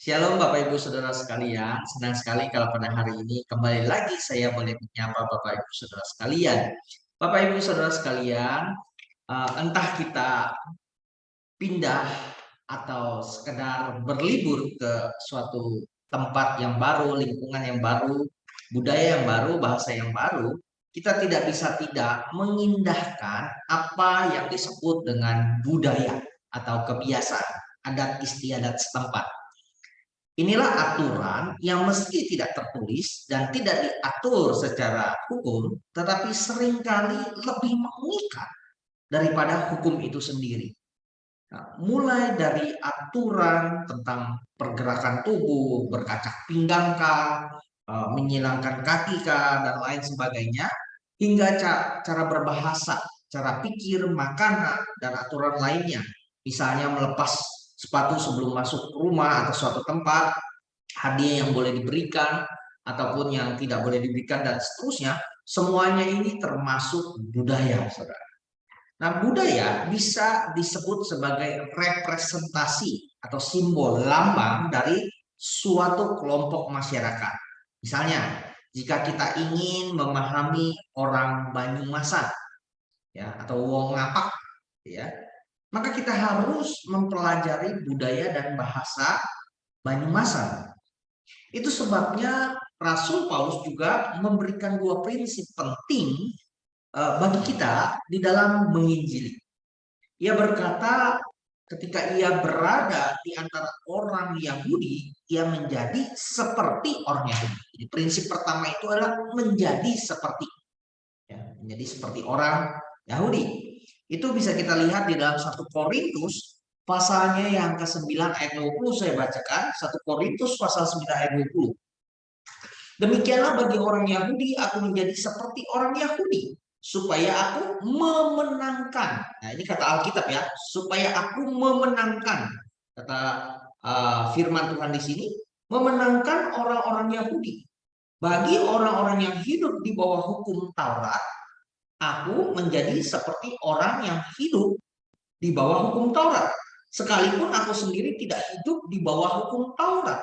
Shalom Bapak Ibu Saudara sekalian, senang sekali kalau pada hari ini kembali lagi saya boleh menyapa Bapak Ibu Saudara sekalian. Bapak Ibu Saudara sekalian, entah kita pindah atau sekedar berlibur ke suatu tempat yang baru, lingkungan yang baru, budaya yang baru, bahasa yang baru, kita tidak bisa tidak mengindahkan apa yang disebut dengan budaya atau kebiasaan, adat istiadat setempat. Inilah aturan yang meski tidak tertulis dan tidak diatur secara hukum, tetapi seringkali lebih mengikat daripada hukum itu sendiri. Nah, mulai dari aturan tentang pergerakan tubuh, berkacak pinggang kah, menyilangkan kaki kah, dan lain sebagainya, hingga cara berbahasa, cara pikir, makanan, dan aturan lainnya. Misalnya melepas sepatu sebelum masuk rumah atau suatu tempat, hadiah yang boleh diberikan, ataupun yang tidak boleh diberikan, dan seterusnya. Semuanya ini termasuk budaya, saudara. Nah, budaya bisa disebut sebagai representasi atau simbol lambang dari suatu kelompok masyarakat. Misalnya, jika kita ingin memahami orang Banyumasan, ya, atau Wong Ngapak, ya, maka kita harus mempelajari budaya dan bahasa Banyumasan. Itu sebabnya Rasul Paulus juga memberikan dua prinsip penting bagi kita di dalam menginjili. Ia berkata, ketika ia berada di antara orang Yahudi, ia menjadi seperti orang Yahudi. Jadi prinsip pertama itu adalah menjadi seperti, ya, menjadi seperti orang Yahudi. Itu bisa kita lihat di dalam 1 Korintus pasalnya yang ke-9 ayat 20, saya bacakan 1 Korintus pasal 9 ayat 20. Demikianlah bagi orang Yahudi, aku menjadi seperti orang Yahudi, supaya aku memenangkan. Nah, ini kata Alkitab ya, supaya aku memenangkan. Kata firman Tuhan di sini, memenangkan orang-orang Yahudi. Bagi orang-orang yang hidup di bawah hukum Taurat, aku menjadi seperti orang yang hidup di bawah hukum Taurat. Sekalipun aku sendiri tidak hidup di bawah hukum Taurat,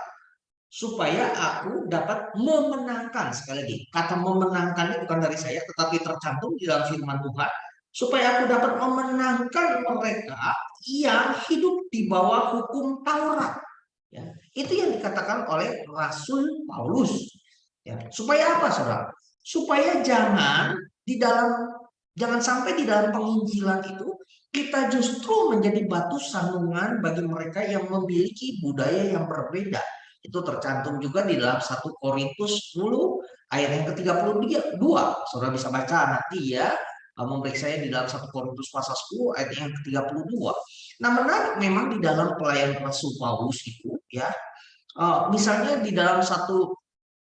supaya aku dapat memenangkan. Sekali lagi, kata memenangkan ini bukan dari saya, tetapi tercantum di dalam firman Tuhan, supaya aku dapat memenangkan mereka yang hidup di bawah hukum Taurat. Ya, itu yang dikatakan oleh Rasul Paulus. Ya, supaya apa, saudara? Supaya jangan sampai di dalam penginjilan itu kita justru menjadi batu sandungan bagi mereka yang memiliki budaya yang berbeda. Itu tercantum juga di dalam 1 Korintus 10 ayat yang ke-32. Saudara bisa baca nanti ya, memeriksa saya di dalam 1 Korintus pasal 10 ayat yang ke-32. Nah, menarik memang di dalam pelayanan Rasul Paulus itu ya, misalnya di dalam 1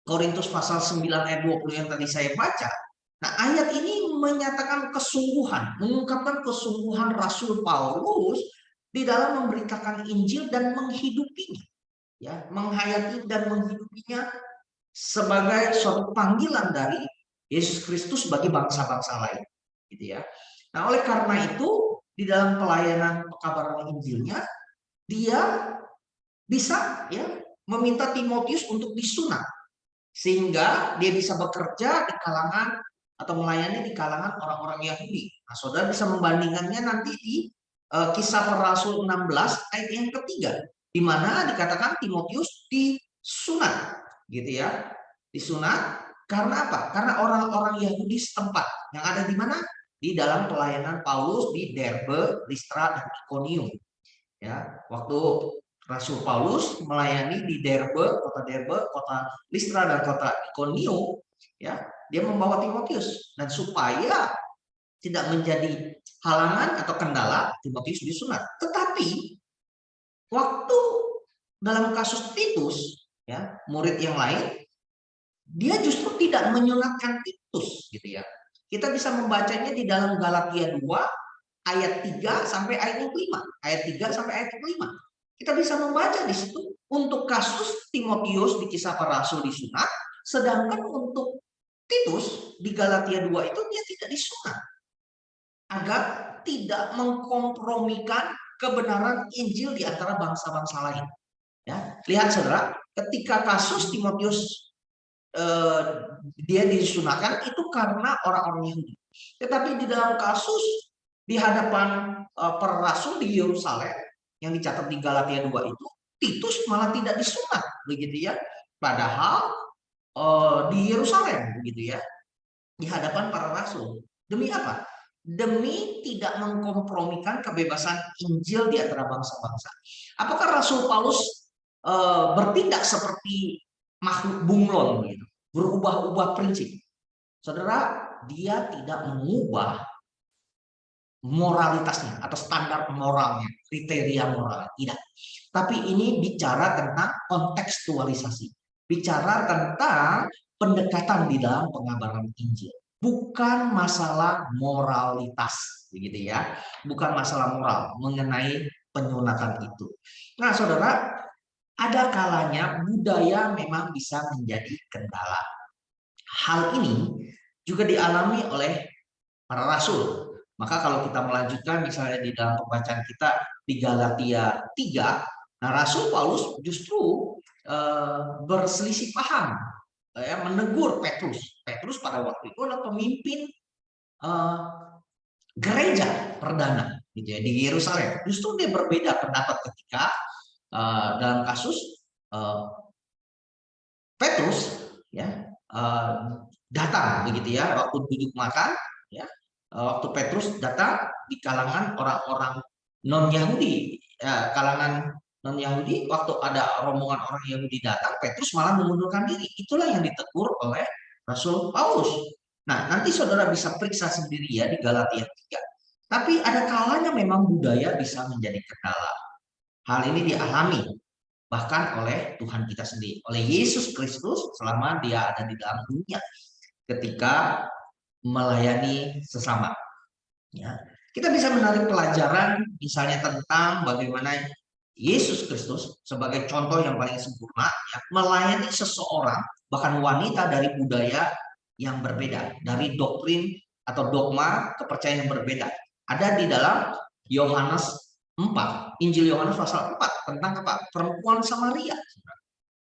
Korintus pasal 9 ayat 20 yang tadi saya baca. Nah, ayat ini menyatakan kesungguhan, mengungkapkan kesungguhan Rasul Paulus di dalam memberitakan Injil dan menghidupinya, ya, menghayati dan menghidupinya sebagai suatu panggilan dari Yesus Kristus bagi bangsa-bangsa lain, gitu ya. Nah, oleh karena itu di dalam pelayanan pekabaran Injilnya dia bisa ya meminta Timotius untuk disunat sehingga dia bisa bekerja di kalangan atau melayani di kalangan orang-orang Yahudi. Nah, saudara bisa membandingkannya nanti di Kisah Para Rasul 16 ayat yang ketiga, di mana dikatakan Timotius disunat, gitu ya, disunat karena apa? Karena orang-orang Yahudi setempat yang ada di mana? Di dalam pelayanan Paulus di Derbe, Listra, dan Ikonium. Ya, waktu Rasul Paulus melayani di Derbe, kota Listra, dan kota Ikonium, ya, dia membawa Timotius, dan supaya tidak menjadi halangan atau kendala, Timotius disunat. Tetapi waktu dalam kasus Titus, ya, murid yang lain, dia justru tidak menyunatkan Titus, gitu ya. Kita bisa membacanya di dalam Galatia 2 ayat 3 sampai ayat 5. Ayat 3 sampai ayat 5. Kita bisa membaca di situ untuk kasus Timotius di Kisah Para Rasul disunat, sedangkan untuk Titus di Galatia 2 itu dia tidak disunat, agar tidak mengkompromikan kebenaran Injil di antara bangsa-bangsa lain. Ya, lihat saudara, ketika kasus Timotius dia disunahkan itu karena orang-orang Yahudi. Tetapi di dalam kasus di hadapan para rasul di Yerusalem yang dicatat di Galatia 2 itu, Titus malah tidak disunat, begitu ya. Padahal di Yerusalem, begitu ya, di hadapan para rasul. Demi apa? Demi tidak mengkompromikan kebebasan Injil di antara bangsa-bangsa. Apakah Rasul Paulus bertindak seperti makhluk bunglon, gitu, berubah-ubah prinsip? Saudara, dia tidak mengubah moralitasnya atau standar moralnya, kriteria moral, tidak. Tapi ini bicara tentang kontekstualisasi, bicara tentang pendekatan di dalam pengabaran Injil, bukan masalah moralitas, begitu ya, bukan masalah moral mengenai penyunatan itu. Nah, saudara, ada kalanya budaya memang bisa menjadi kendala. Hal ini juga dialami oleh para rasul. Maka kalau kita melanjutkan misalnya di dalam pembacaan kita di Galatia 3, nah Rasul Paulus justru berselisih paham, ya, menegur Petrus. Petrus pada waktu itu adalah pemimpin gereja perdana, gitu ya, di Yerusalem. Justru dia berbeda pendapat ketika dalam kasus Petrus, ya, datang, begitu ya, waktu duduk makan, ya, waktu Petrus datang di kalangan orang-orang non-Yahudi, ya, kalangan non-Yahudi, waktu ada rombongan orang Yahudi datang, Petrus malah mengundurkan diri. Itulah yang ditegur oleh Rasul Paulus. Nah, nanti saudara bisa periksa sendiri ya di Galatia 3. Tapi ada kalanya memang budaya bisa menjadi kendala. Hal ini dialami bahkan oleh Tuhan kita sendiri, oleh Yesus Kristus selama dia ada di dalam dunia ketika melayani sesama. Ya, kita bisa menarik pelajaran misalnya tentang bagaimana Yesus Kristus sebagai contoh yang paling sempurna, ya, melayani seseorang bahkan wanita dari budaya yang berbeda, dari doktrin atau dogma kepercayaan yang berbeda. Ada di dalam Yohanes 4, Injil Yohanes pasal 4 tentang apa? Perempuan Samaria.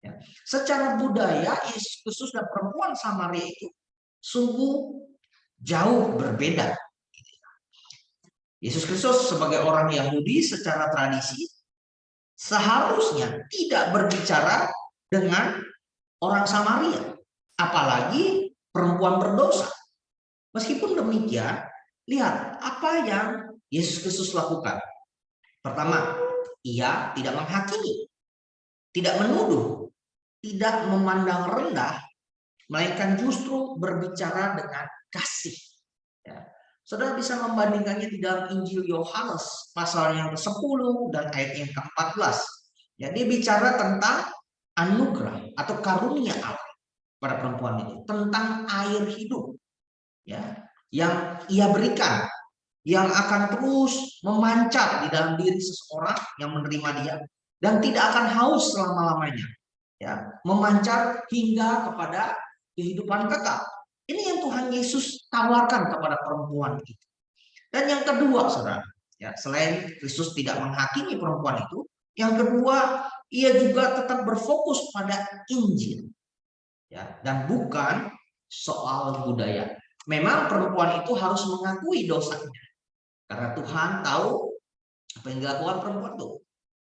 Ya. Secara budaya Yesus Kristus dan perempuan Samaria itu sungguh jauh berbeda. Yesus Kristus sebagai orang Yahudi secara tradisi seharusnya tidak berbicara dengan orang Samaria, apalagi perempuan berdosa. Meskipun demikian, lihat apa yang Yesus Kristus lakukan. Pertama, ia tidak menghakimi, tidak menuduh, tidak memandang rendah, melainkan justru berbicara dengan kasih. Ya. Saudara bisa membandingkannya di dalam Injil Yohanes pasal yang ke-10 dan ayat yang ke-14. Ya, dia bicara tentang anugerah atau karunia Allah pada perempuan itu, tentang air hidup, ya, yang ia berikan, yang akan terus memancar di dalam diri seseorang yang menerima dia dan tidak akan haus selama-lamanya, ya, memancar hingga kepada kehidupan kekal. Ini yang Tuhan Yesus tawarkan kepada perempuan itu. Dan yang kedua, saudara, ya, selain Kristus tidak menghakimi perempuan itu, yang kedua, ia juga tetap berfokus pada Injil, ya, dan bukan soal budaya. Memang perempuan itu harus mengakui dosanya, karena Tuhan tahu apa yang dilakukan perempuan itu.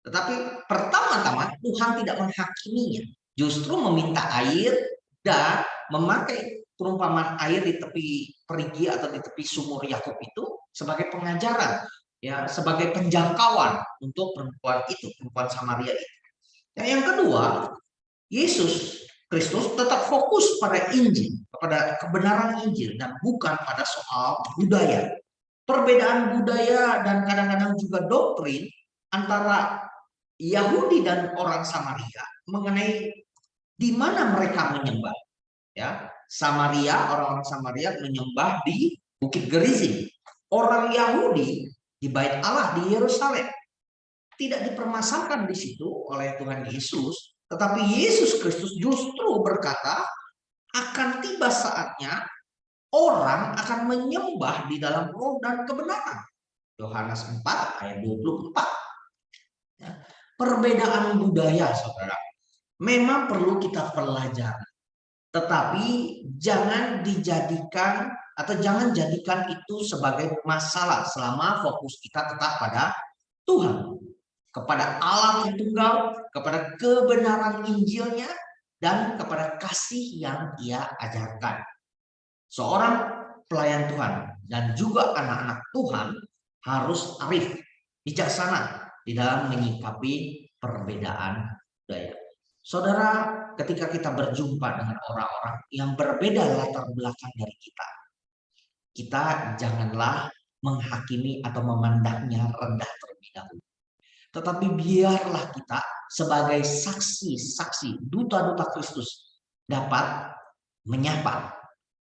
Tetapi pertama-tama Tuhan tidak menghakiminya, justru meminta air dan memakai perumpamaan air di tepi perigi atau di tepi sumur Yakub itu sebagai pengajaran, ya, sebagai penjangkauan untuk perempuan itu, perempuan Samaria itu. Dan yang kedua, Yesus Kristus tetap fokus pada Injil, kepada kebenaran Injil dan bukan pada soal budaya. Perbedaan budaya dan kadang-kadang juga doktrin antara Yahudi dan orang Samaria mengenai di mana mereka menyembah. Ya, Samaria, orang-orang Samaria menyembah di Bukit Gerizim. Orang Yahudi di Bait Allah di Yerusalem. Tidak dipermasalahkan di situ oleh Tuhan Yesus, tetapi Yesus Kristus justru berkata akan tiba saatnya orang akan menyembah di dalam roh dan kebenaran. Yohanes 4 ayat 24. Ya. Perbedaan budaya, saudara, memang perlu kita pelajari. Tetapi jangan dijadikan atau jangan jadikan itu sebagai masalah selama fokus kita tetap pada Tuhan, kepada Allah yang tunggal, kepada kebenaran Injilnya, dan kepada kasih yang Ia ajarkan. Seorang pelayan Tuhan dan juga anak-anak Tuhan harus arif, bijaksana di dalam menyikapi perbedaan budaya. Saudara, ketika kita berjumpa dengan orang-orang yang berbeda latar belakang dari kita janganlah menghakimi atau memandangnya rendah terlebih dahulu. Tetapi biarlah kita sebagai saksi-saksi, duta-duta Kristus dapat menyapa,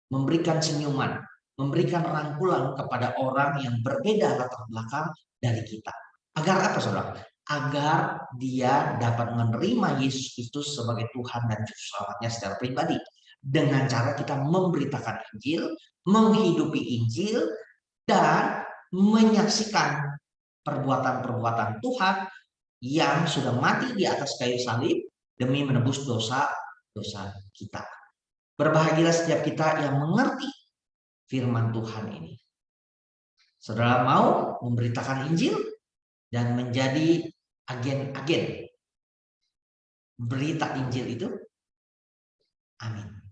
memberikan senyuman, memberikan rangkulan kepada orang yang berbeda latar belakang dari kita. Agar apa, saudara? Agar dia dapat menerima Yesus Kristus sebagai Tuhan dan Juru Selamatnya secara pribadi. Dengan cara kita memberitakan Injil, menghidupi Injil, dan menyaksikan perbuatan-perbuatan Tuhan yang sudah mati di atas kayu salib demi menebus dosa-dosa kita. Berbahagialah setiap kita yang mengerti firman Tuhan ini. Saudara mau memberitakan Injil dan menjadi agen-agen berita Injil itu? Amin.